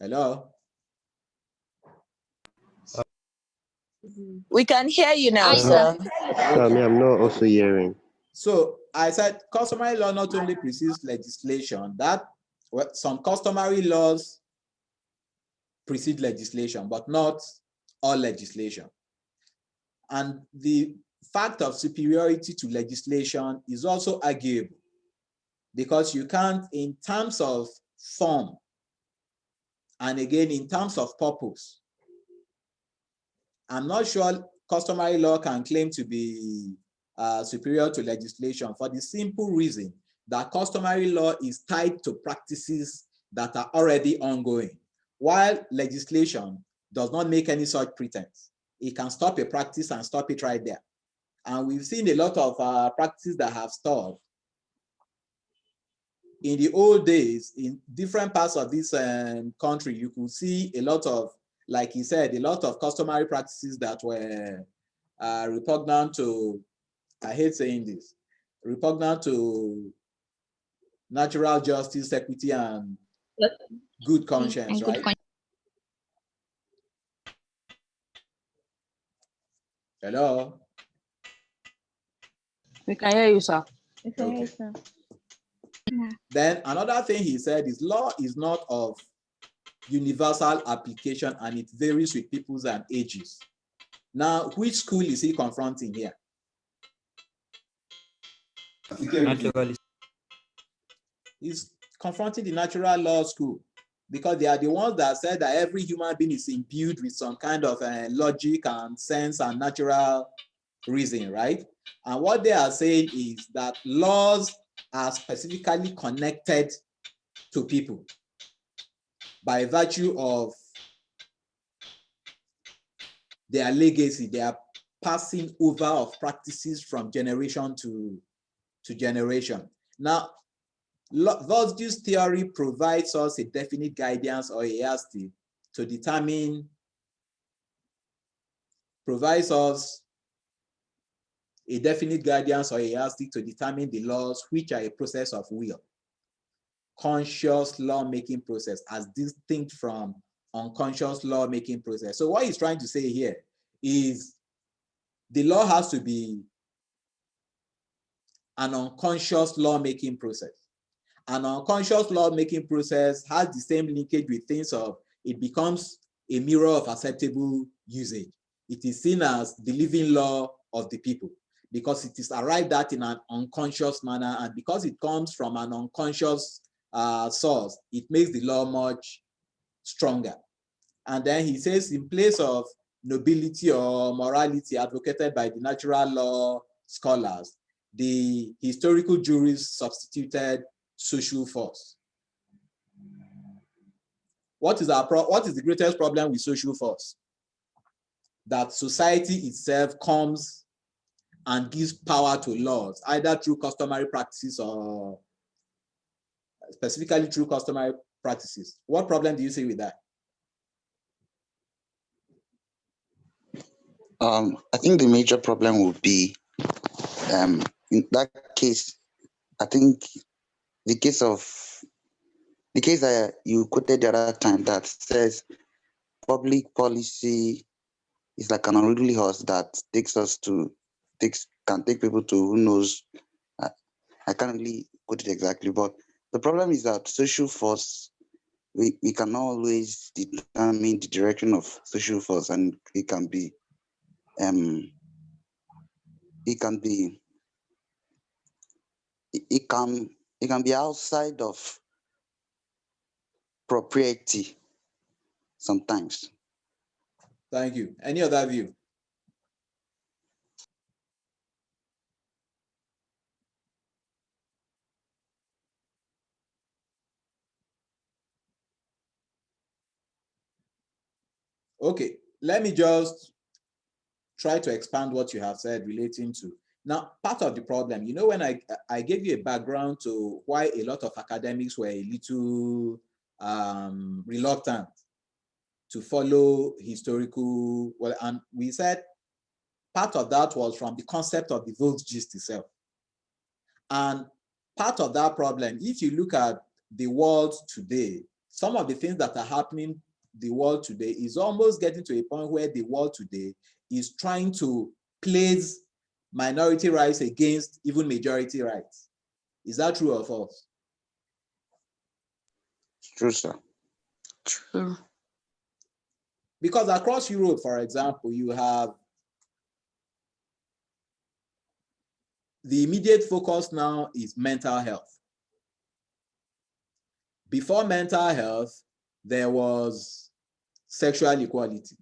Hello? We can hear you now, sir. I'm not also hearing. So I said customary law not only precedes legislation, that some customary laws precede legislation, but not all legislation. And the fact of superiority to legislation is also arguable, because you can't, in terms of form, and again, in terms of purpose, I'm not sure customary law can claim to be superior to legislation, for the simple reason that customary law is tied to practices that are already ongoing, while legislation does not make any such pretense. It can stop a practice and stop it right there. And we've seen a lot of practices that have stalled. In the old days, in different parts of this country, you could see a lot of, like he said, a lot of customary practices that were repugnant to, I hate saying this, repugnant to natural justice, equity, and good conscience, right? Hello? We can hear you, sir. Okay. Then another thing he said is law is not of universal application and it varies with peoples and ages. Now, which school is he confronting here? Naturalist. He's confronting the natural law school, because they are the ones that said that every human being is imbued with some kind of logic and sense and natural reason, right? And what they are saying is that laws are specifically connected to people by virtue of their legacy. They are passing over of practices from generation to generation. Now, thus this theory provides us a definite guidance or a yardstick to determine, provides us a definite guidance or a yardstick to determine the laws which are a process of will, conscious lawmaking process, as distinct from unconscious lawmaking process. So what he's trying to say here is the law has to be an unconscious lawmaking process. An unconscious lawmaking process has the same linkage with things of, it becomes a mirror of acceptable usage. It is seen as the living law of the people because it is arrived at in an unconscious manner, and because it comes from an unconscious source, it makes the law much stronger. And then he says, in place of nobility or morality advocated by the natural law scholars, the historical jurists substituted social force. What is the greatest problem with social force? That society itself comes and gives power to laws, either through customary practices or specifically through customary practices. What problem do you see with that? I think the major problem would be, in that case, I think the case that you quoted the other time that says public policy is like an unruly horse that can take people to who knows. I can't really quote it exactly, but the problem is that social force, we can always determine the direction of social force, and it can be outside of propriety sometimes. Thank you. Any other view? Okay, let me just try to expand what you have said relating to. Now, part of the problem, you know, when I gave you a background to why a lot of academics were a little reluctant to follow historical, well, and we said part of that was from the concept of the Volksgist itself. And part of that problem, if you look at the world today, some of the things that are happening the world today is almost getting to a point where the world today is trying to place minority rights against even majority rights. Is that true or false? It's true, sir. True. Because across Europe, for example, you have the immediate focus now is mental health. Before mental health, there was sexual equality.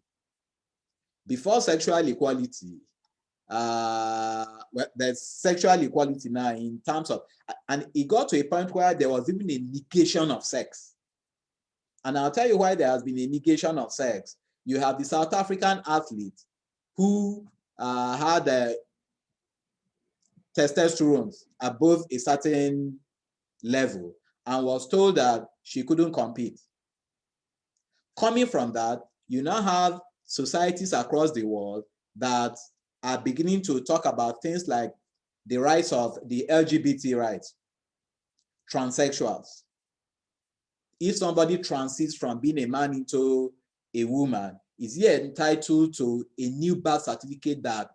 Before sexual equality, there's sexual equality now in terms of, and it got to a point where there was even a negation of sex. And I'll tell you why there has been a negation of sex. You have the South African athlete who had testosterone above a certain level and was told that she couldn't compete. Coming from that, you now have societies across the world that are beginning to talk about things like the rights of the LGBT rights, transsexuals. If somebody transits from being a man into a woman, is he entitled to a new birth certificate that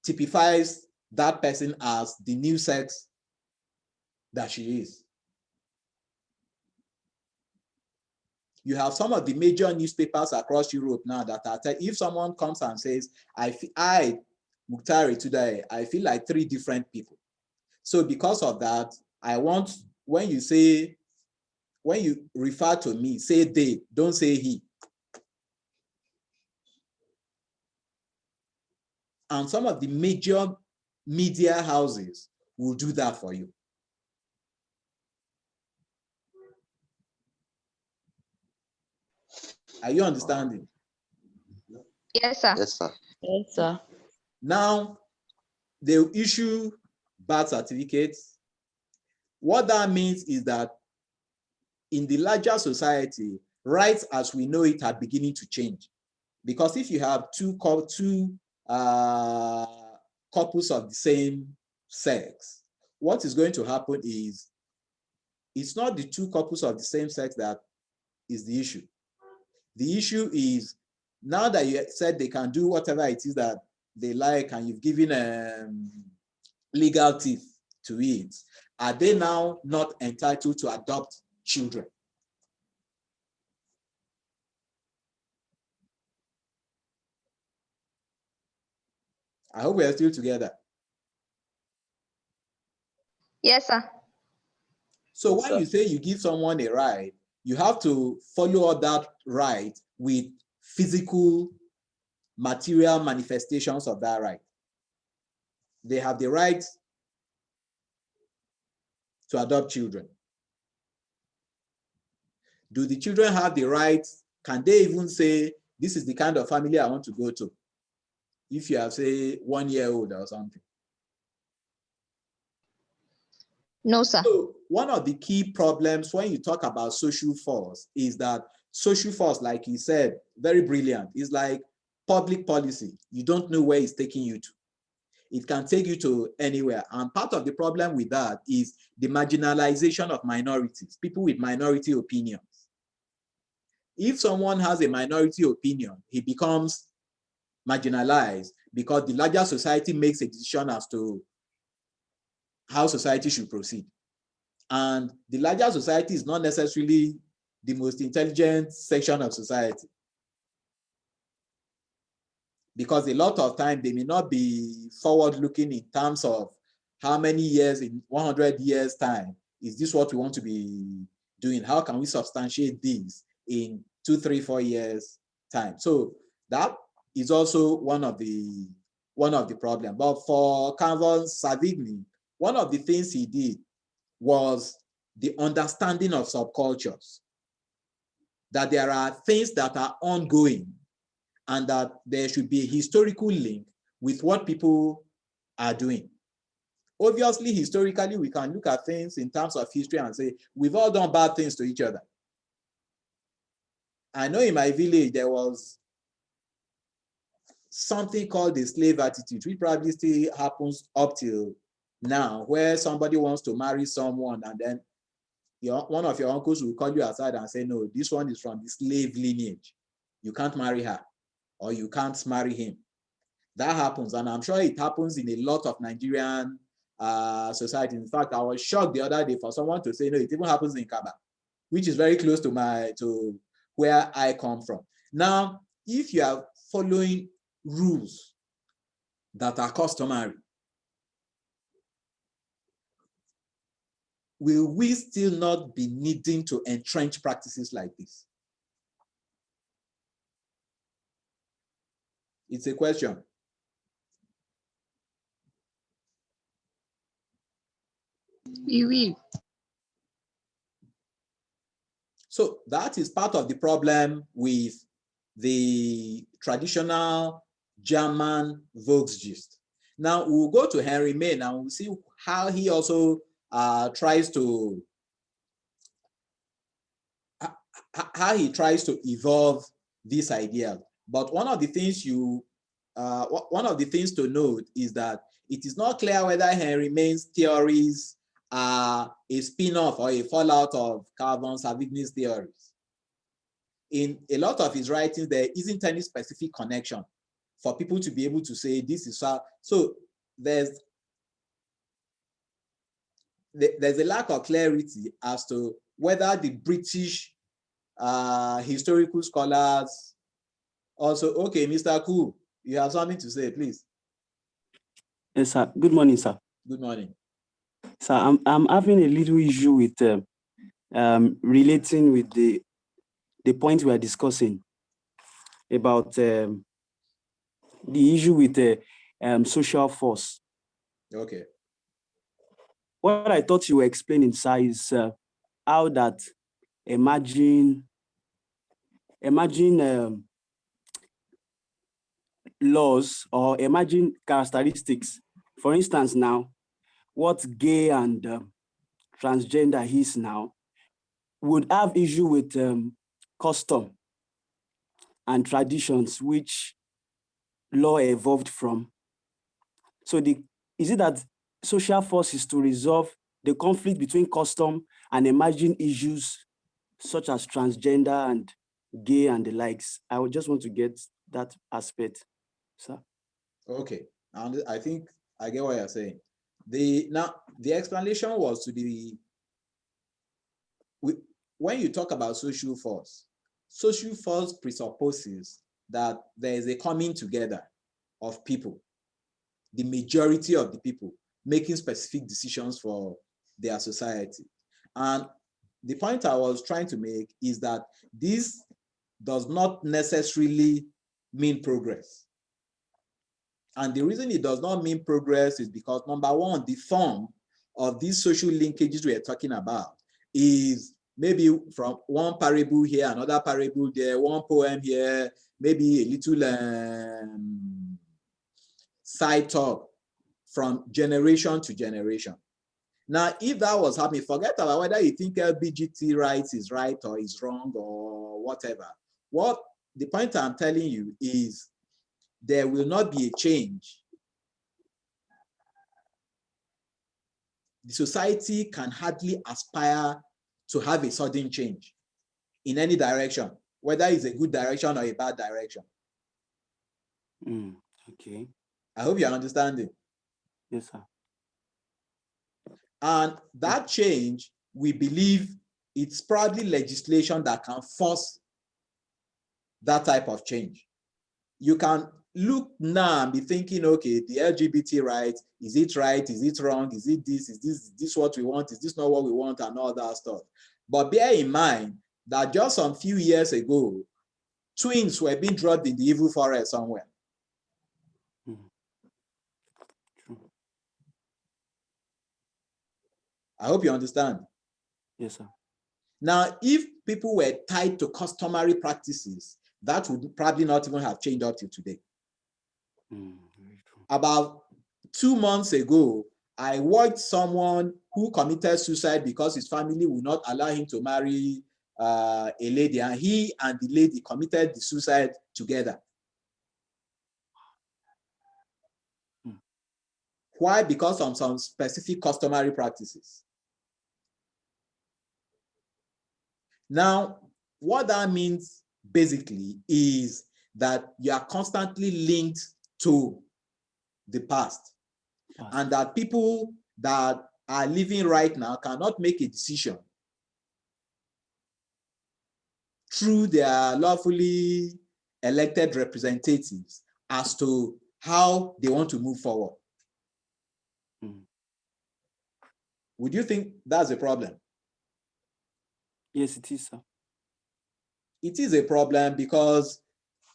typifies that person as the new sex that she is? You have some of the major newspapers across Europe now that are if someone comes and says, I, Muktari, today, I feel like 3 different people. So because of that, I want, when you refer to me, say they, don't say he. And some of the major media houses will do that for you. Are you understanding? Yes, sir. Yes, sir. Yes, sir. Now, they'll issue birth certificates. What that means is that in the larger society, rights as we know it are beginning to change. Because if you have two couples of the same sex, what is going to happen is it's not the 2 couples of the same sex that is the issue. The issue is now that you said they can do whatever it is that they like and you've given legal teeth to it, are they now not entitled to adopt children? I hope we are still together. Yes, sir. So Yes, when sir. you say you give someone a right, you have to follow up that right with physical, material manifestations of that right. They have the right to adopt children. Do the children have the right? Can they even say, this is the kind of family I want to go to? If you have, say, 1-year-old or something. No, sir. So one of the key problems when you talk about social force is that social force, like you said, very brilliant, is like public policy. You don't know where it's taking you to. It can take you to anywhere. And part of the problem with that is the marginalization of minorities, people with minority opinions. If someone has a minority opinion, he becomes marginalized because the larger society makes a decision as to how society should proceed. And the larger society is not necessarily the most intelligent section of society. Because a lot of time they may not be forward-looking in terms of how many years, in 100 years' time, is this what we want to be doing? How can we substantiate this in 2, 3, 4 years' time? So that is also one of the problems. But for Calvin Savigny, one of the things he did was the understanding of subcultures, that there are things that are ongoing and that there should be a historical link with what people are doing. Obviously, historically, we can look at things in terms of history and say, we've all done bad things to each other. I know in my village, there was something called the slave attitude, which probably still happens up till now, where somebody wants to marry someone and then one of your uncles will call you aside and say, no, this one is from the slave lineage. You can't marry her, or you can't marry him. That happens, and I'm sure it happens in a lot of Nigerian society. In fact, I was shocked the other day for someone to say, no, it even happens in Kaba, which is very close to where I come from. Now, if you are following rules that are customary, will we still not be needing to entrench practices like this? It's a question. We will. So that is part of the problem with the traditional German Volksgist. Now we'll go to Henry Maine and we'll see how he also tries to evolve this idea. But one of the things to note is that it is not clear whether Henry Maine's theories are a spin-off or a fallout of Calvin Savigny's theories. In a lot of his writings, there isn't any specific connection for people to be able to say this is how. So there's a lack of clarity as to whether the British historical scholars also, okay, Mr. Koo, you have something to say, please. Yes, sir. Good morning, sir. Good morning. Sir, I'm having a little issue with relating with the point we are discussing about the issue with the social force. Okay. What I thought you were explaining, sir, is how that imagine laws or imagine characteristics. For instance, now, what gay and transgender is now would have issue with custom and traditions which law evolved from. So is it that social force is to resolve the conflict between custom and emerging issues such as transgender and gay and the likes? I would just want to get that aspect, sir. Okay, and I think I get what you're saying. The explanation was to the when you talk about social force presupposes that there is a coming together of people, the majority of the people making specific decisions for their society. And the point I was trying to make is that this does not necessarily mean progress. And the reason it does not mean progress is because, number one, the form of these social linkages we are talking about is maybe from one parable here, another parable there, one poem here, maybe a little side talk from generation to generation. Now, if that was happening, forget about whether you think LBGT rights is right or is wrong or whatever. What the point I'm telling you is there will not be a change. The society can hardly aspire to have a sudden change in any direction, whether it's a good direction or a bad direction. Okay. I hope you're understanding. Yes, sir. And that change, we believe it's probably legislation that can force that type of change. You can look now and be thinking, okay, the LGBT rights, is it right? Is it wrong? Is it this? Is this what we want? Is this not what we want? And all that stuff. But bear in mind that just some few years ago, twins were being dropped in the evil forest somewhere. I hope you understand. Yes, sir. Now, if people were tied to customary practices, that would probably not even have changed up till today. About 2 months ago, I watched someone who committed suicide because his family would not allow him to marry a lady, and he and the lady committed the suicide together. Why? Because of some specific customary practices. Now, what that means basically is that you are constantly linked to the past, and that people that are living right now cannot make a decision through their lawfully elected representatives as to how they want to move forward. Would you think that's a problem? Yes, it is, sir. It is a problem because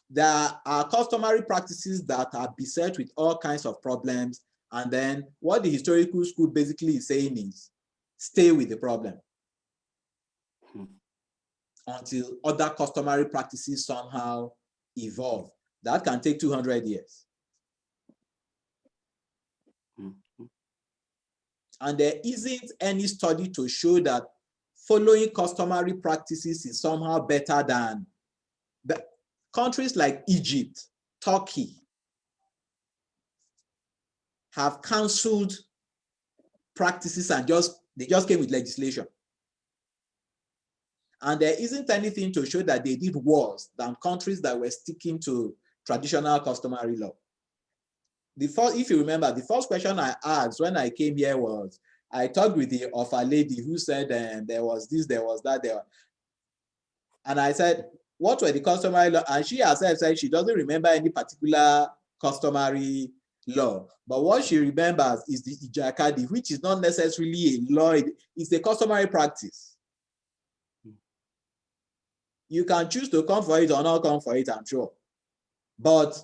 there are customary practices that are beset with all kinds of problems. And then what the historical school basically is saying is stay with the problem until other customary practices somehow evolve. That can take 200 years. And there isn't any study to show that following customary practices is somehow better than the countries like Egypt, Turkey have canceled practices and they just came with legislation. And there isn't anything to show that they did worse than countries that were sticking to traditional customary law. If you remember, the first question I asked when I came here was, I talked with the offer lady who said there was this, there was that, there. And I said, what were the customary law? And she herself said she doesn't remember any particular customary law. But what she remembers is the Ijakadi, which is not necessarily a law, it's a customary practice. You can choose to come for it or not come for it, I'm sure. But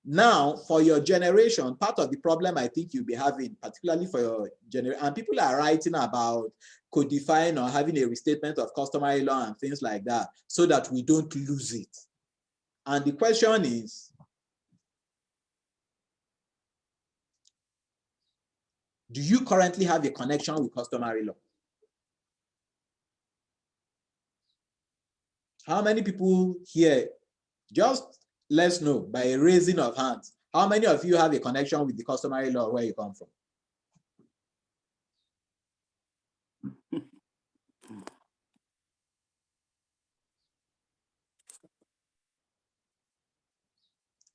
now, for your generation, part of the problem I think you'll be having, particularly for your generation, and people are writing about codifying or having a restatement of customary law and things like that, so that we don't lose it. And the question is, do you currently have a connection with customary law? How many people here, just let's know by a raising of hands, how many of you have a connection with the customary law where you come from?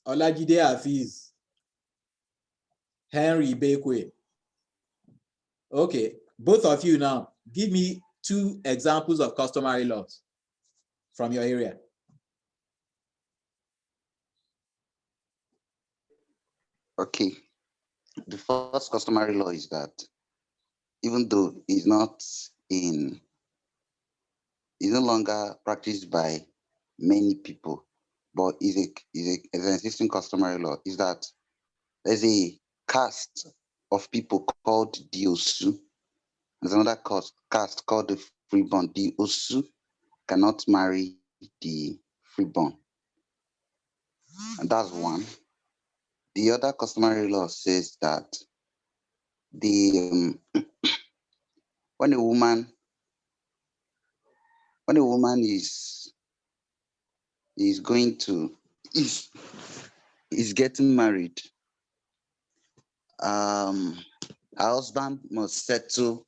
Olajide Hafiz, Henry Bekwe. Okay, both of you now, give me 2 examples of customary laws from your area. Okay. The first customary law is that even though it's no longer practiced by many people, but is an existing customary law, is that there's a caste of people called the Osu. There's another caste called the freeborn. The Osu cannot marry the freeborn. And that's one. The other customary law says that when a woman is getting married, her husband must settle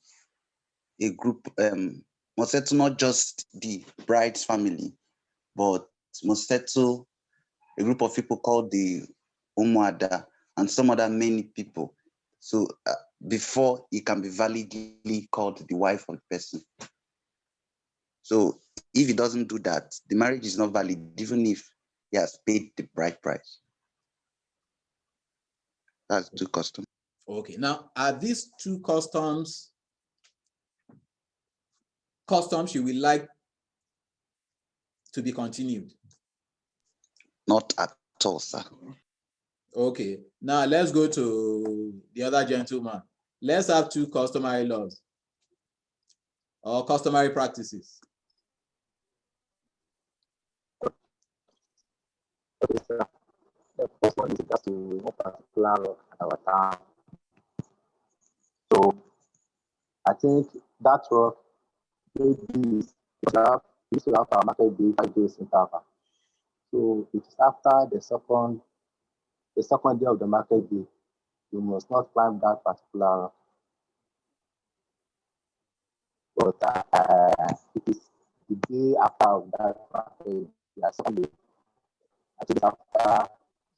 a group, must settle not just the bride's family, but must settle a group of people called the Umuada and some other many people. So before he can be validly called the wife of the person. So if he doesn't do that, the marriage is not valid, even if he has paid the bride price. That's 2 customs. Okay, now are these 2 customs you will like to be continued? Not at all, sir. Okay, now let's go to the other gentleman. Let's have 2 customary laws or customary practices. Okay, sir. The first one is just to one particular rock at our town. So I think that rock maybe we used to have our market day 5 days interval. So it is after the second day of the market day, you must not climb that particular rock. But it is the day after of that market, yeah, second day, I think it's after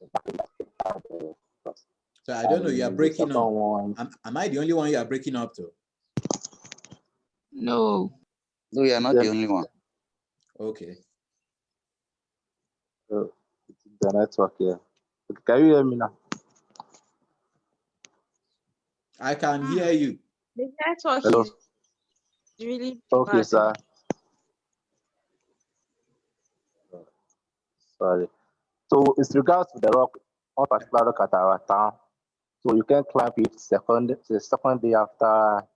the market. So I don't know, you are The breaking second up. one, Am I the only one you are breaking up to? No. No, you are not the only one. Okay. it's the network here. Okay, can you hear me now? I can hear you. The network Hello. is really Okay, bad. sir. Sorry. So it's regards to the rock, one particular rock at our town. So you can climb it the second day after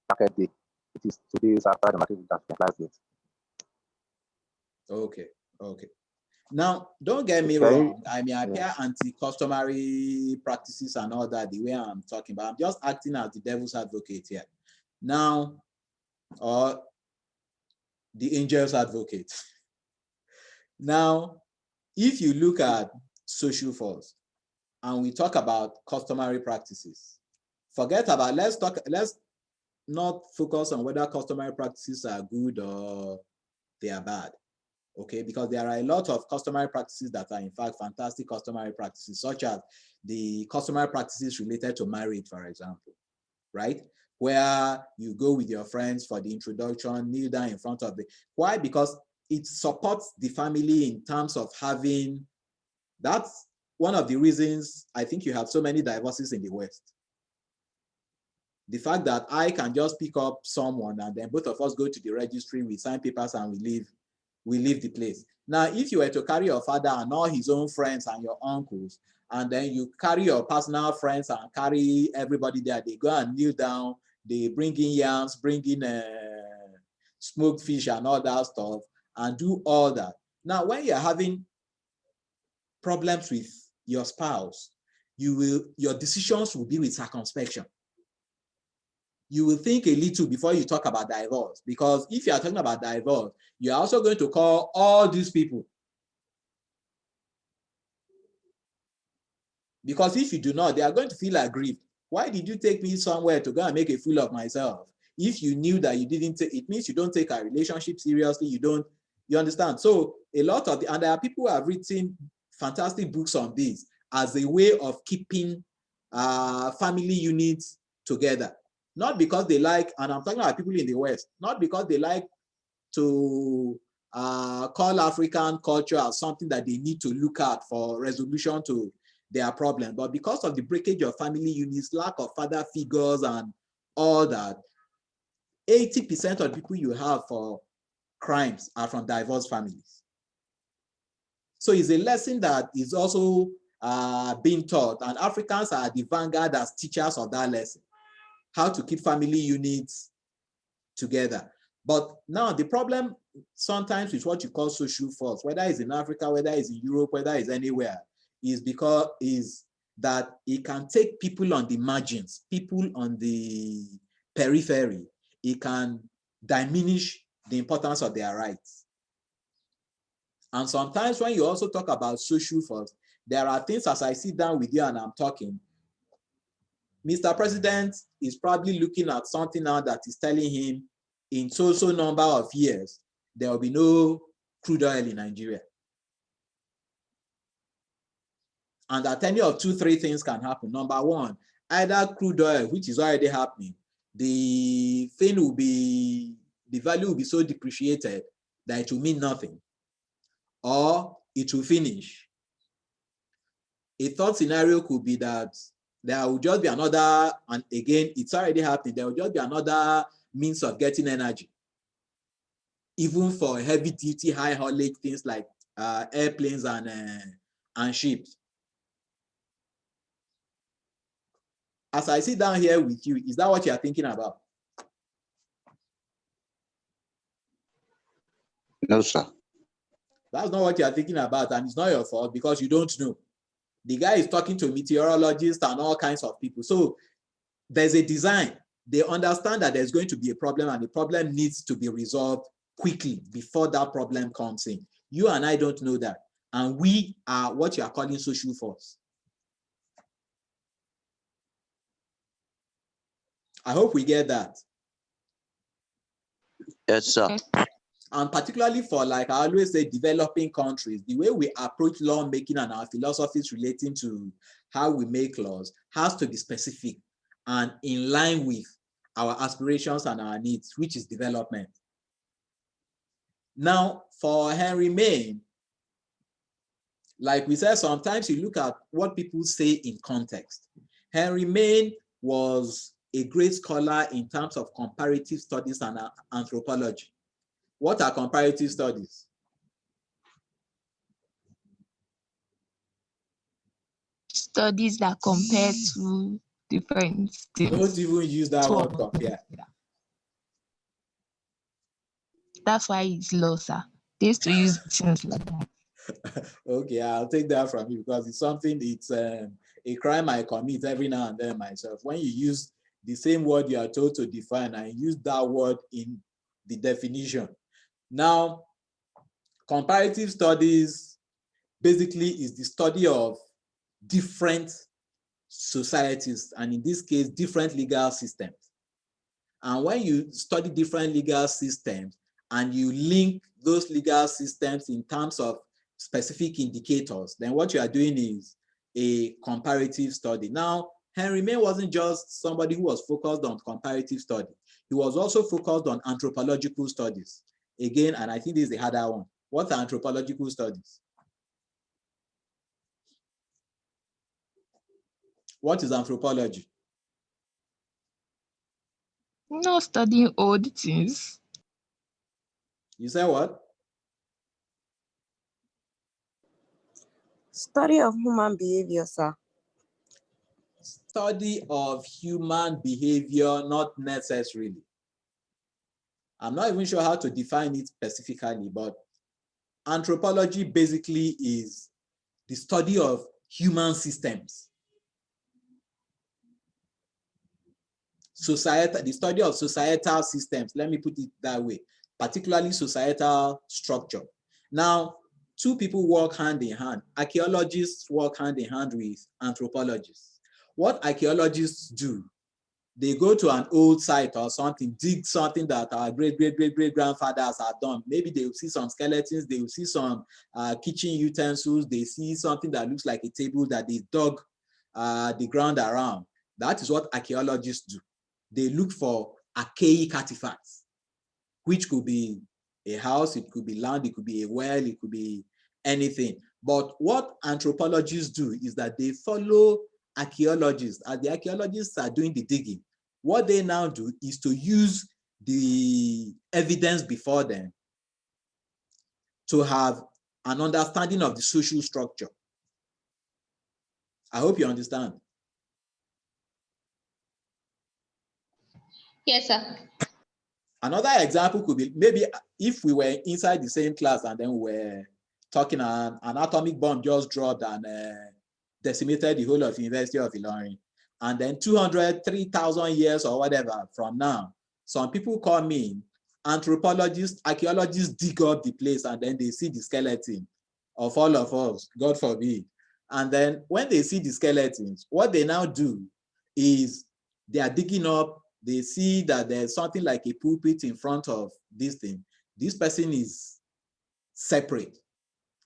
market day. It is 2 days after the market day that you can climb it. Okay. Okay. Now, don't get me Okay. wrong. I mean, I appear anti-customary practices and all that the way I'm talking, but I'm just acting as the devil's advocate here. Now, or the angel's advocate. Now, if you look at social force and we talk about customary practices, forget about, let's not focus on whether customary practices are good or they are bad. Okay, because there are a lot of customary practices that are in fact fantastic customary practices, such as the customary practices related to marriage, for example, right? Where you go with your friends for the introduction, kneel down in front of the, why? Because it supports the family in terms of having, that's one of the reasons I think you have so many divorces in the West. The fact that I can just pick up someone and then both of us go to the registry, we sign papers and we leave the place. Now, if you were to carry your father and all his own friends and your uncles, and then you carry your personal friends and carry everybody there, they go and kneel down, they bring in yams, bring in smoked fish and all that stuff, and do all that. Now, when you're having problems with your spouse, your decisions will be with circumspection. You will think a little before you talk about divorce, because if you are talking about divorce, you're also going to call all these people. Because if you do not, they are going to feel aggrieved. Why did you take me somewhere to go and make a fool of myself? If you knew that you didn't take, it means you don't take a relationship seriously, you understand? So a lot of and there are people who have written fantastic books on this as a way of keeping family units together. Not because they like, and I'm talking about people in the West, not because they like to call African culture as something that they need to look at for resolution to their problem, but because of the breakage of family units, lack of father figures and all that, 80% of people you have for crimes are from divorced families. So it's a lesson that is also being taught, and Africans are the vanguard as teachers of that lesson, how to keep family units together. But now the problem sometimes with what you call social force, whether it's in Africa, whether it's in Europe, whether it's anywhere, is that it can take people on the margins, people on the periphery. It can diminish the importance of their rights. And sometimes when you also talk about social force, there are things, as I sit down with you and I'm talking, Mr. President is probably looking at something now that is telling him in so number of years, there will be no crude oil in Nigeria. And at any of 2-3 things can happen. Number one, either crude oil, which is already happening, the value will be so depreciated that it will mean nothing, or it will finish. A third scenario could be that there will just be another, and again, it's already happening, there will just be another means of getting energy, even for heavy duty, high haulage things like airplanes and ships. As I sit down here with you, is that what you are thinking about? No, sir. That's not what you are thinking about, and it's not your fault because you don't know. The guy is talking to meteorologists and all kinds of people. So there's a design. They understand that there's going to be a problem, and the problem needs to be resolved quickly before that problem comes in. You and I don't know that. And we are what you are calling social force. I hope we get that. Yes, sir. And particularly for, like I always say, developing countries, the way we approach lawmaking and our philosophies relating to how we make laws has to be specific and in line with our aspirations and our needs, which is development. Now, for Henry Maine, like we said, sometimes you look at what people say in context. Henry Maine was a great scholar in terms of comparative studies and anthropology. What are comparative studies? Studies that compare to different things. Don't even use that word compare. That's why it's low, sir. They used to use things like that. Okay, I'll take that from you because it's something, it's a crime I commit every now and then myself. When you use the same word you are told to define and use that word in the definition. Now, comparative studies basically is the study of different societies, and in this case, different legal systems. And when you study different legal systems and you link those legal systems in terms of specific indicators, then what you are doing is a comparative study. Now, Henry Maine wasn't just somebody who was focused on comparative study. He was also focused on anthropological studies. Again, and I think this is the harder one. What are anthropological studies? What is anthropology? No, studying old things. You say what? Study of human behavior, sir. Study of human behavior, not necessarily. I'm not even sure how to define it specifically, but anthropology basically is the study of human systems. The study of societal systems, let me put it that way, particularly societal structure. Now, two people work hand in hand. Archaeologists work hand in hand with anthropologists. What archaeologists do, they go to an old site or something, dig something that our great-great-great-great-grandfathers have done. Maybe they will see some skeletons, they will see some kitchen utensils, they see something that looks like a table that they dug the ground around. That is what archaeologists do. They look for archaic artifacts, which could be a house, it could be land, it could be a well, it could be anything. But what anthropologists do is that they follow archaeologists. As the archaeologists are doing the digging, what they now do is to use the evidence before them to have an understanding of the social structure. I hope you understand. Yes, sir. Another example could be maybe if we were inside the same class and then we were talking, an atomic bomb just dropped and decimated the whole of the University of Ilorin. And then 200, 3,000 years or whatever from now, some people come in, anthropologists, archaeologists dig up the place and then they see the skeleton of all of us, God forbid. And then when they see the skeletons, what they now do is they are digging up, they see that there's something like a pulpit in front of this thing. This person is separate.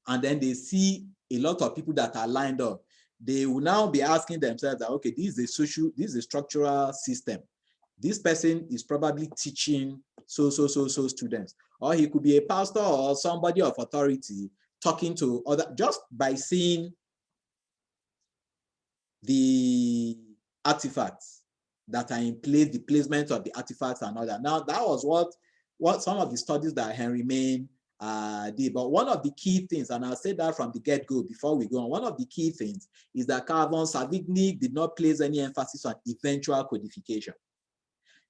And then they see a lot of people that are lined up. They will now be asking themselves that, okay, this is a structural system. This person is probably teaching so students. Or he could be a pastor or somebody of authority talking to other, just by seeing the artifacts that are in place, the placement of the artifacts and all that. Now, that was what some of the studies that Henry Maine did. But one of the key things, and I'll say that from the get-go before we go on, one of the key things is that Carl von Savigny did not place any emphasis on eventual codification.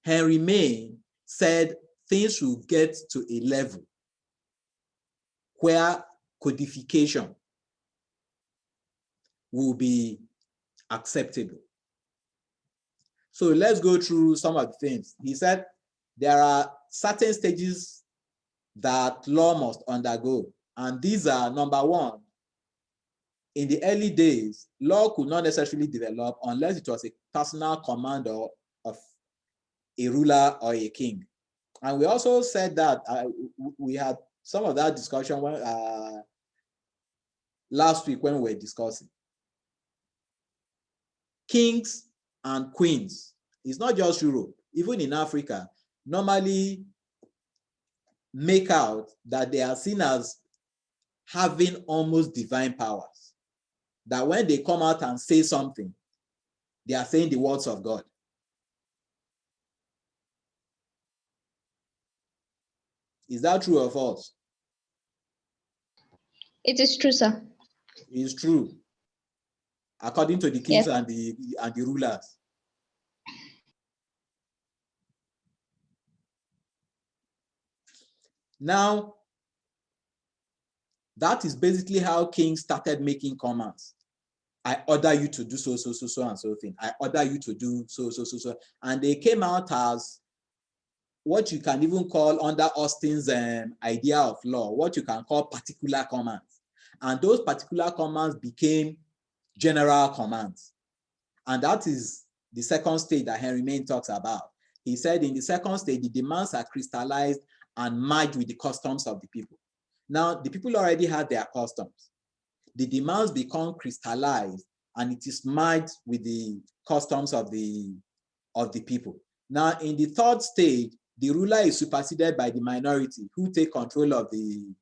Henry Maine said things will get to a level where codification will be acceptable. So let's go through some of the things. He said there are certain stages that law must undergo. And these are, number one, in the early days, law could not necessarily develop unless it was a personal command of a ruler or a king. And we also said that we had some of that discussion when, last week when we were discussing. Kings and queens, it's not just Europe, even in Africa, normally make out that they are seen as having almost divine powers. That when they come out and say something, they are saying the words of God. Is that true or false? It is true, sir. It's true. According to the kings and the rulers. Now, that is basically how kings started making commands. I order you to do so and so thing. I order you to do so. And they came out as what you can even call under Austin's idea of law, what you can call particular commands. And those particular commands became general commands. And that is the second stage that Henry Maine talks about. He said in the second stage, the demands are crystallized and merged with the customs of the people. Now, the people already had their customs. The demands become crystallized and it is merged with the customs of the people. Now, in the third stage, the ruler is superseded by the minority who take control of the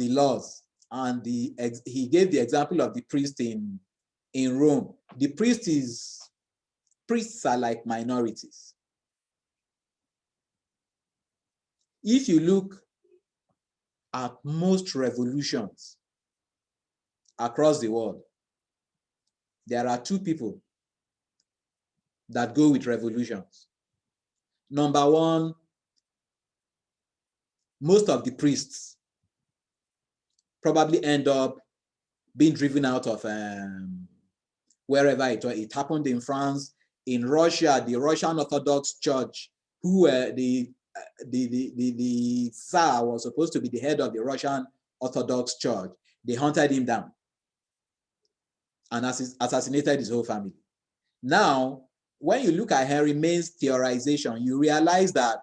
laws. And he gave the example of the priest in Rome. The priests are like minorities. If you look at most revolutions across the world, there are two people that go with revolutions. Number one, most of the priests probably end up being driven out of wherever it was. It happened in France, in Russia, the Russian Orthodox Church, who were the Tsar was supposed to be the head of the Russian Orthodox Church. They hunted him down and assassinated his whole family. Now, when you look at Henry Maine's theorization, you realize that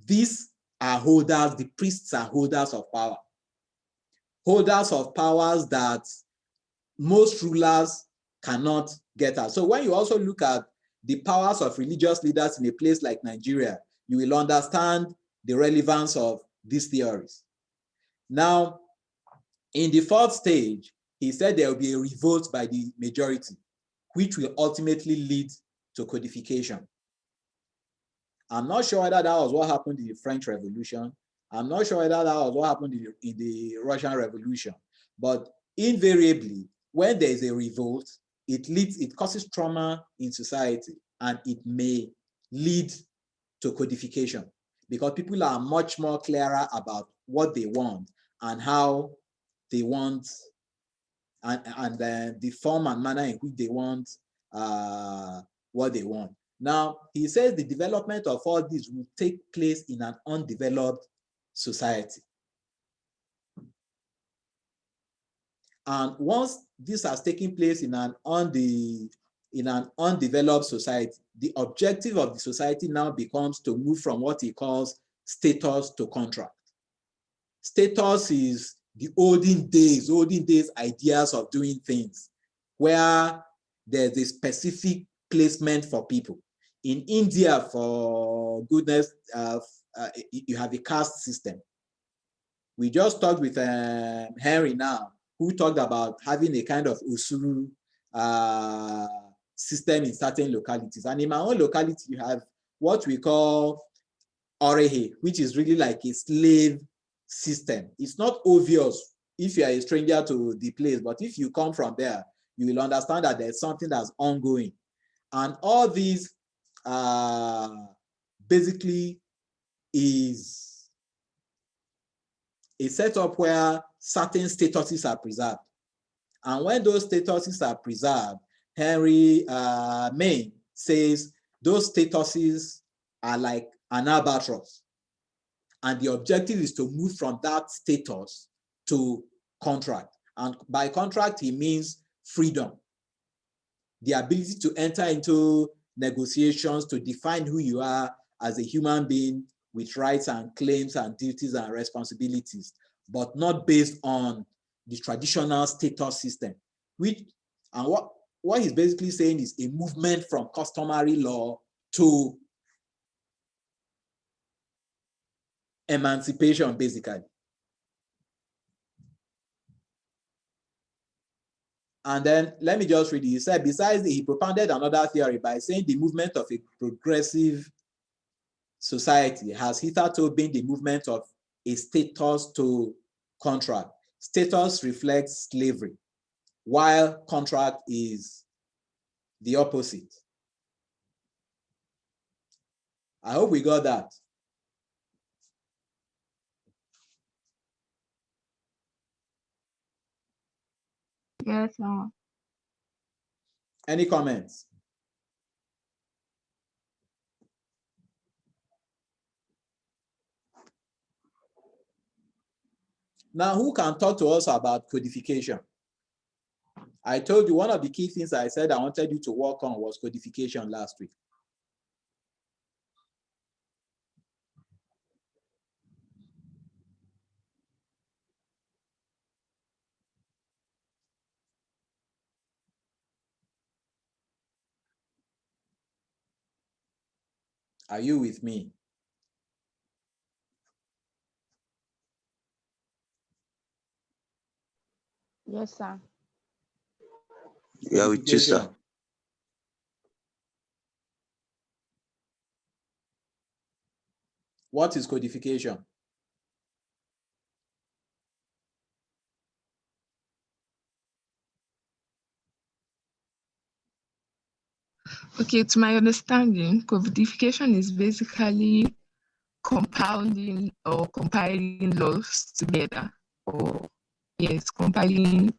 these are holders, the priests are holders of power. Holders of powers that most rulers cannot get at. So when you also look at the powers of religious leaders in a place like Nigeria, you will understand the relevance of these theories. Now, in the fourth stage, he said there will be a revolt by the majority, which will ultimately lead to codification. I'm not sure whether that was what happened in the French Revolution. I'm not sure whether that was what happened in the Russian Revolution. But invariably, when there is a revolt, it causes trauma in society, and it may lead to codification because people are much more clearer about what they want and how they want, and the form and manner in which they want what they want. Now, he says the development of all this will take place in an undeveloped society. And once this has taken place in an undeveloped society, the objective of the society now becomes to move from what he calls status to contract. Status is the olden days ideas of doing things, where there's a specific placement for people. In India, for goodness, you have a caste system. We just talked with Henry now, who talked about having a kind of usuru system in certain localities. And in my own locality, you have what we call orehe, which is really like a slave system. It's not obvious if you are a stranger to the place, but if you come from there, you will understand that there's something that's ongoing. And all these basically is a setup where certain statuses are preserved. And when those statuses are preserved, Henry Maine says those statuses are like an albatross. And the objective is to move from that status to contract. And by contract, he means freedom. The ability to enter into negotiations to define who you are as a human being with rights and claims and duties and responsibilities, but not based on the traditional status system. And what he's basically saying is a movement from customary law to emancipation, basically. And then let me just read it. He said, besides, he propounded another theory by saying the movement of a progressive society has hitherto been the movement of a status to contract. Status reflects slavery, while contract is the opposite. I hope we got that. Yes, sir. Any comments? Now, who can talk to us about codification? I told you one of the key things I said I wanted you to work on was codification last week. Are you with me? Yes, sir. Yeah, with you, sir. What is codification? Okay, to my understanding, codification is basically compounding or compiling laws together, or yes, compiling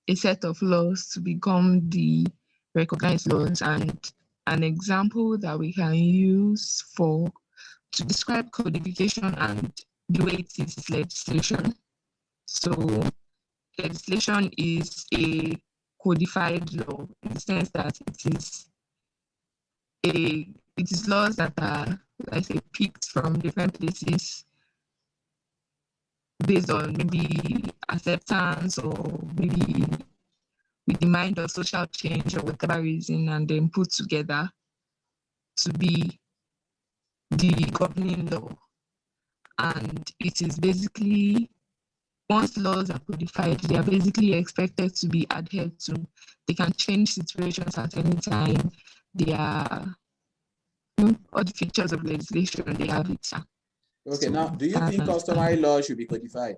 a set of laws to become the recognized laws. And an example that we can use to describe codification and the way it is legislation. So legislation is a codified law in the sense that it is laws that are, like say, picked from different places based on maybe acceptance or maybe with the mind of social change or whatever reason, and then put together to be the governing law. And it is basically, once laws are codified, they are basically expected to be adhered to. They can change situations at any time. They are, all the features of legislation, they have it. Okay, So now, do you think customary law should be codified?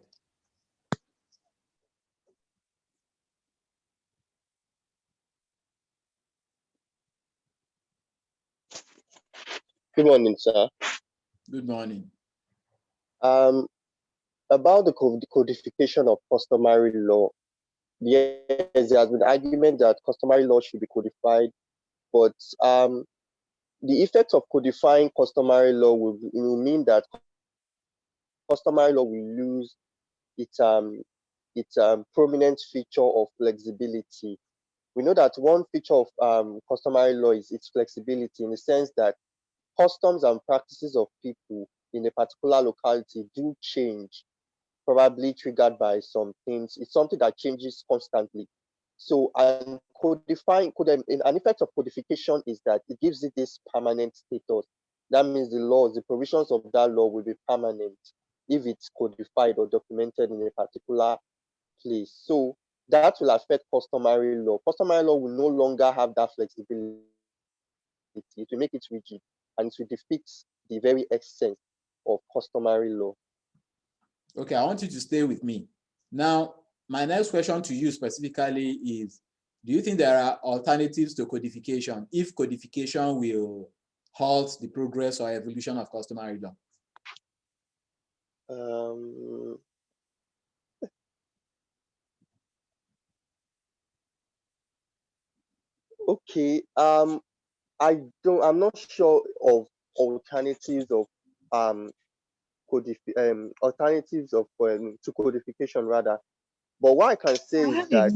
Good morning, sir. Good morning. About the codification of customary law, yes, there has been argument that customary law should be codified, but the effect of codifying customary law will mean that customary law will lose its prominent feature of flexibility. We know that one feature of customary law is its flexibility, in the sense that customs and practices of people in a particular locality do change, probably triggered by some things. It's something that changes constantly. So, an effect of codification is that it gives it this permanent status. That means the provisions of that law will be permanent if it's codified or documented in a particular place. So that will affect customary law. Customary law will no longer have that flexibility. It will make it rigid, and it will defeat the very essence of customary law. Okay, I want you to stay with me. Now, my next question to you specifically is, do you think there are alternatives to codification if codification will halt the progress or evolution of customary law? Okay. I'm not sure of alternatives of to codification rather. But what I can say is that,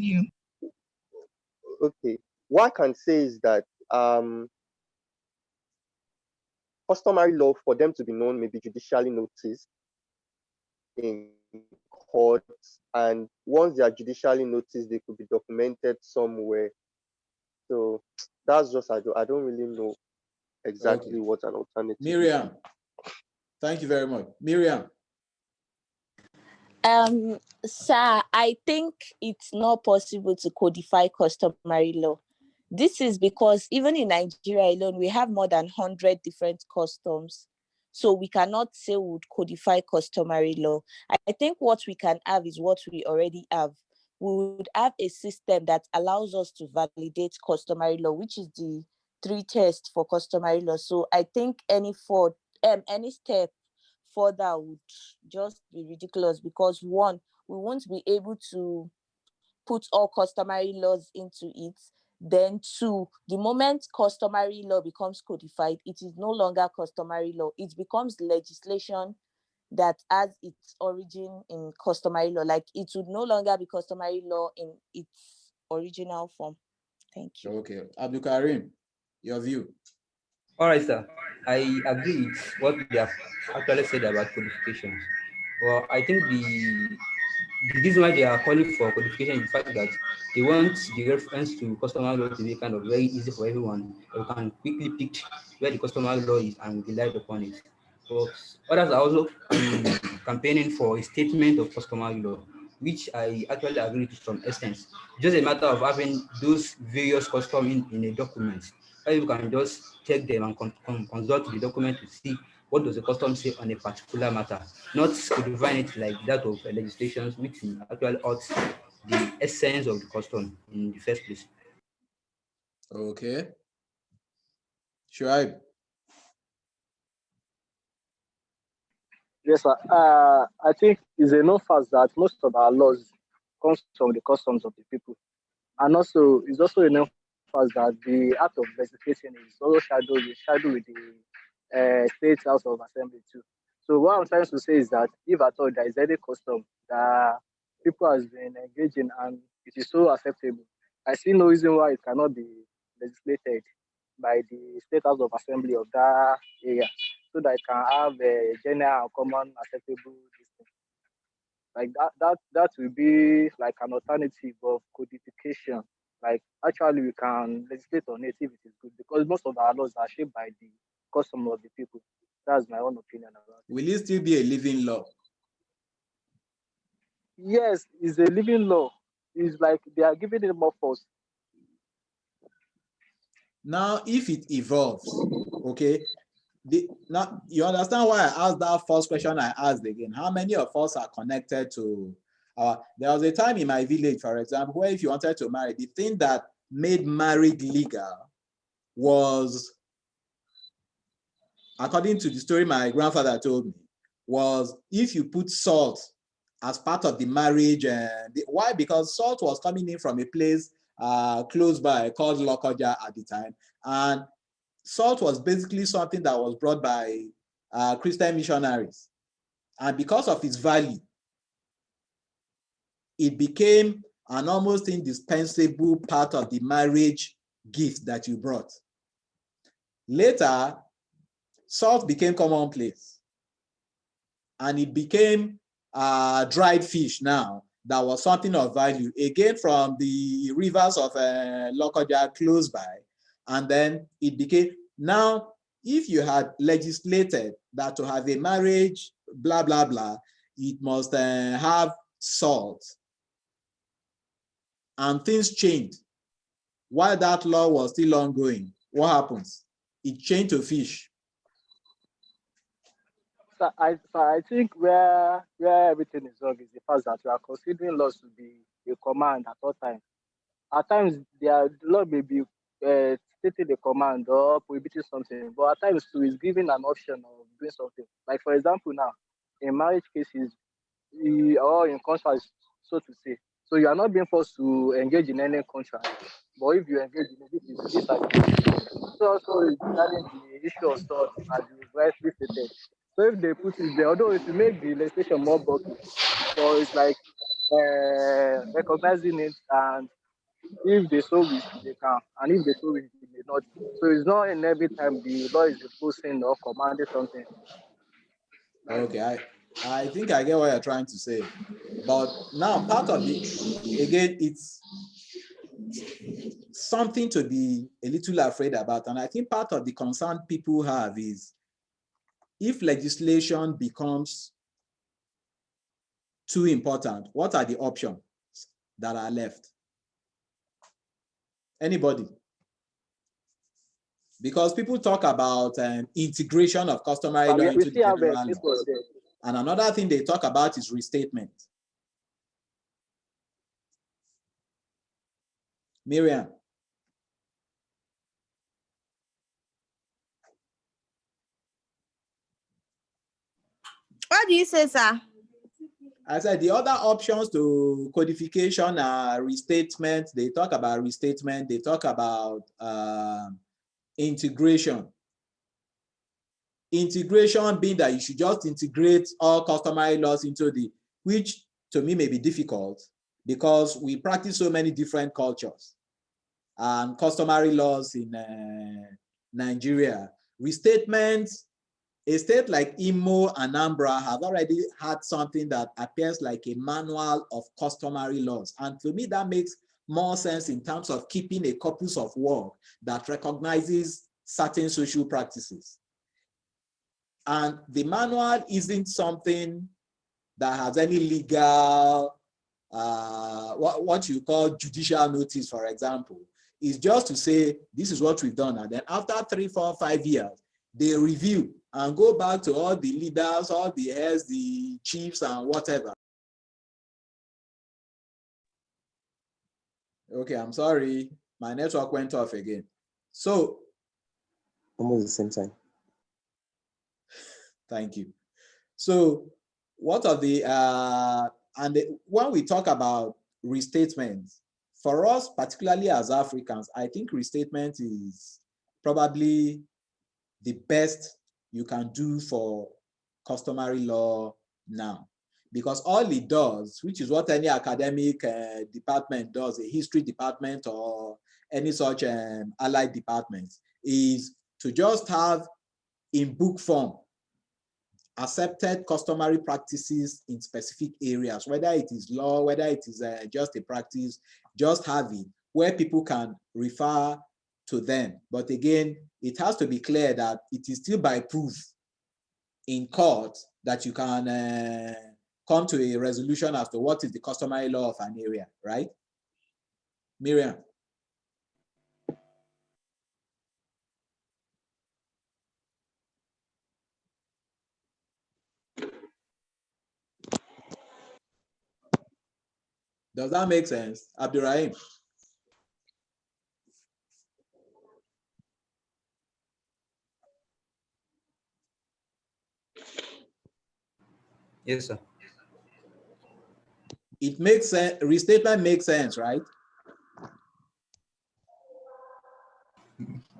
okay, what I can say is that customary law for them to be known may be judicially noticed in courts, and once they are judicially noticed, they could be documented somewhere. So that's just I don't really know exactly what an alternative is. Miriam, thank you very much. Miriam. Sir, I think it's not possible to codify customary law. This is because even in Nigeria alone, we have more than 100 different customs. So we cannot say we would codify customary law. I think what we can have is what we already have. We would have a system that allows us to validate customary law, which is the 3 tests for customary law. So I think any step further would just be ridiculous, because 1, we won't be able to put all customary laws into it. Then 2, the moment customary law becomes codified, it is no longer customary law. It becomes legislation that has its origin in customary law. Like, it would no longer be customary law in its original form. Thank you. Okay, Abdul Karim, your view. All right, sir. I agree with what they have actually said about codifications. Well, I think the reason why they are calling for codification is the fact that they want the reference to customary law to be kind of very easy for everyone. You can quickly pick where the customary law is and rely upon it. But others are also campaigning for a statement of customary law, which I actually agree to some extent. Just a matter of having those various customs in a document. You can just check them and consult the document to see what does the custom say on a particular matter, not codifying it like that of legislations, which actually hurts the essence of the custom in the first place. Okay. Shuaib. Yes, sir. I think it's enough fact that most of our laws comes from the customs of the people. And also, it's also enough fact that the act of legislation is also shadowed with the State House of Assembly too. So what I'm trying to say is that if at all there is any custom that people has been engaging and it is so acceptable, I see no reason why it cannot be legislated by the State House of Assembly of that area, so that it can have a general and common acceptable system. Like that will be like an alternative of codification. Like, actually we can legislate on it if it is good, because most of our laws are shaped by the custom of the people. That's my own opinion about it. Will it still be a living law? Yes, it's a living law. It's like they are giving it more force. Now, if it evolves, okay, now you understand why I asked that first question I asked again. How many of us are connected to there was a time in my village, for example, where if you wanted to marry, the thing that made marriage legal was, according to the story my grandfather told me, was if you put salt as part of the marriage. Why? Because salt was coming in from a place close by called Lokoja at the time. And salt was basically something that was brought by Christian missionaries. And because of its value, it became an almost indispensable part of the marriage gift that you brought. Later, salt became commonplace. And it became dried fish now that was something of value, again from the rivers of Lokoja close by. And then it became, now, if you had legislated that to have a marriage, blah, blah, blah, it must have salt. And things changed. While that law was still ongoing, what happens? It changed to fish. So I think where everything is wrong is the fact that we are considering laws to be a command at all times. At times, the law may be stating a command or prohibiting something, but at times too is giving an option of doing something. Like, for example, now in marriage cases or in contracts, so to say. So you are not being forced to engage in any contract, but if you engage in it, this so also regarding the issue of salt, as you rightly stated. So if they put it there, although it will make the legislation more bulky, so it's like recognizing it, and if they so wish, they can, and if they so wish, they may not. So it's not in every time the law is imposing or commanding something. Okay, I think I get what you're trying to say. But now part of it, again, it's something to be a little afraid about. And I think part of the concern people have is if legislation becomes too important, what are the options that are left? Anybody? Because people talk about integration of customary law into the general law. And another thing they talk about is restatement. Miriam. What do you say, sir? I said the other options to codification are restatement. They talk about restatement. They talk about integration. Integration being that you should just integrate all customary laws into which to me may be difficult because we practice so many different cultures and customary laws in Nigeria. Restatement, a state like Imo, Anambra have already had something that appears like a manual of customary laws. And to me, that makes more sense in terms of keeping a corpus of work that recognizes certain social practices. And the manual isn't something that has any legal, what you call judicial notice, for example. It's just to say, this is what we've done. And then after 3, 4, 5 years, they review and go back to all the leaders, all the heads, the chiefs, and whatever. Okay, I'm sorry. My network went off again. So, almost the same time. Thank you. So, what are the, when we talk about restatement, for us, particularly as Africans, I think restatement is probably the best you can do for customary law now. Because all it does, which is what any academic department does, a history department or any such allied department, is to just have in book form accepted customary practices in specific areas, whether it is law, whether it is just a practice, just have it where people can refer to them. But again, it has to be clear that it is still by proof in court that you can come to a resolution as to what is the customary law of an area, right? Miriam. Does that make sense, Abdurrahim? Yes, sir. It makes sense. Restatement makes sense, right?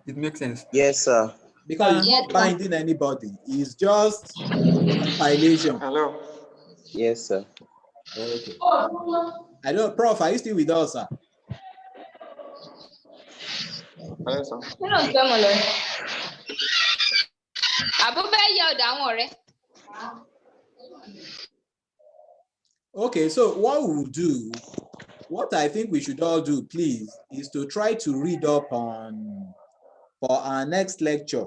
It makes sense. Yes, sir. Because it's not binding anybody. It's just compilation. Hello. Yes, sir. Okay. I don't, Prof, are you still with us, sir? Hello, sir. Okay, so what we'll do, what I think we should all do, please, is to try to read up on, for our next lecture,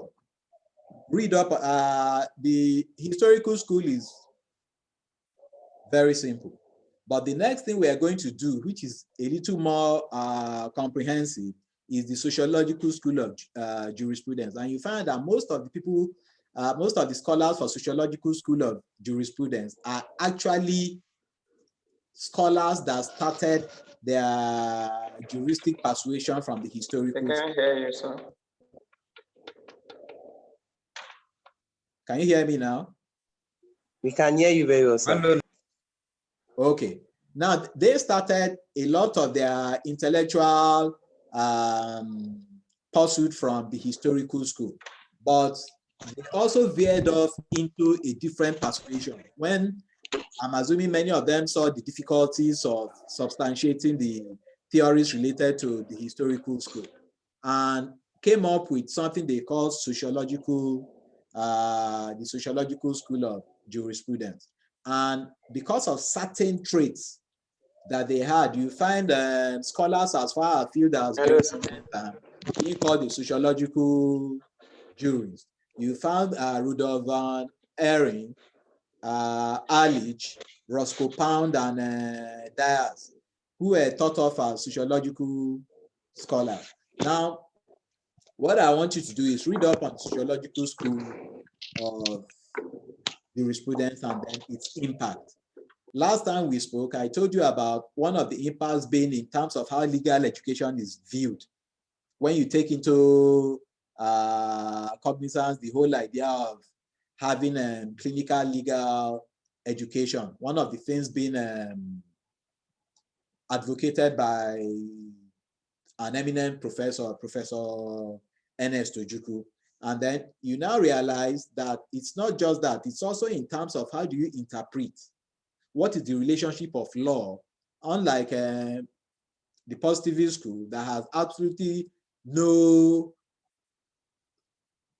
read up, the historical school is very simple. But the next thing we are going to do, which is a little more comprehensive, is the sociological school of jurisprudence. And you find that most of the people, most of the scholars for sociological school of jurisprudence are actually scholars that started their juristic persuasion from the historical. I can't hear you, sir. Can you hear me now? We can hear you very well, sir. Okay. Now, they started a lot of their intellectual pursuit from the historical school, but they also veered off into a different persuasion. When I'm assuming many of them saw the difficulties of substantiating the theories related to the historical school. And came up with something they call the sociological school of jurisprudence. And because of certain traits that they had, you find scholars as far afield as being called the sociological jurist. You found Rudolf van Ehring, Ehrlich, Roscoe Pound, and Dias, who were thought of as sociological scholars. Now, what I want you to do is read up on the sociological school of jurisprudence and then its impact. Last time we spoke, I told you about one of the impacts being in terms of how legal education is viewed. When you take into cognizance the whole idea of having clinical legal education, one of the things being advocated by an eminent professor, Professor Ernest Ojukwu. And then you now realize that it's not just that, it's also in terms of how do you interpret what is the relationship of law, unlike the positivist school that has absolutely no,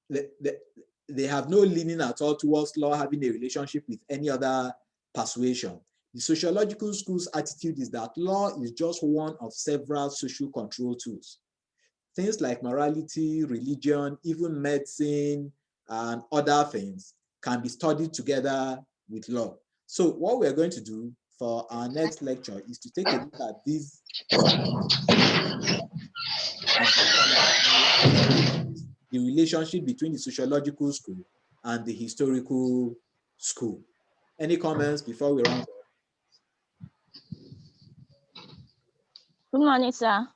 they have no leaning at all towards law having a relationship with any other persuasion. The sociological school's attitude is that law is just one of several social control tools. Things like morality, religion, even medicine, and other things can be studied together with law. So what we're going to do for our next lecture is to take a look at these, the relationship between the sociological school and the historical school. Any comments before we round up? Good morning, sir.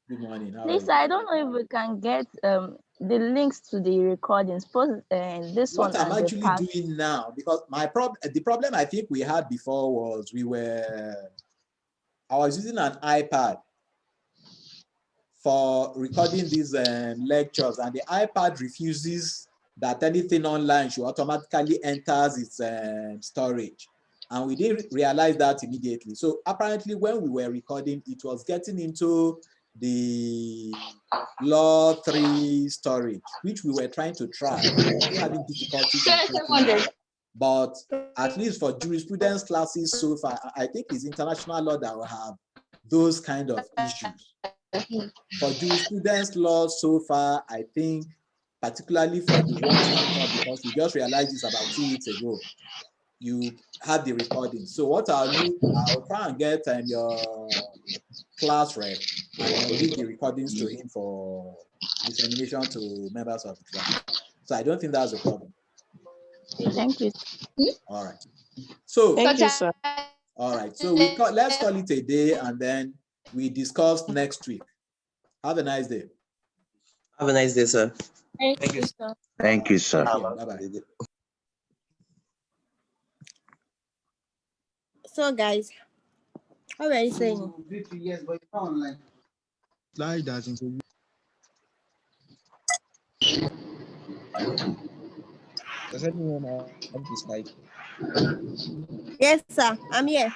Good morning. Please, I don't know if we can get the links to the recordings. Suppose this what one. I'm actually doing now, because the problem I think we had before was I was using an iPad for recording these lectures, and the iPad refuses that anything online should automatically enters its storage. And we didn't realize that immediately. So apparently when we were recording, it was getting into the Law 3 storage, which we were trying to track, having difficulties. But at least for jurisprudence classes so far, I think it's international law that will have those kind of issues. For jurisprudence law so far, I think, particularly for the one, because we just realized this about 2 weeks ago, you had the recording. So what I'll do, I'll try and get your class rep and read the recordings to him for dissemination to members of the class. So I don't think that's a problem. Thank you. All right. So thank you, sir. All right. So let's call it a day, and then we discuss next week. Have a nice day. Have a nice day, sir. Thank you, sir. Thank you, sir. Bye-bye. So guys, what are you saying? Yes, but it's not online. Slide that into. Does anyone have this slide? Yes, sir. I'm here.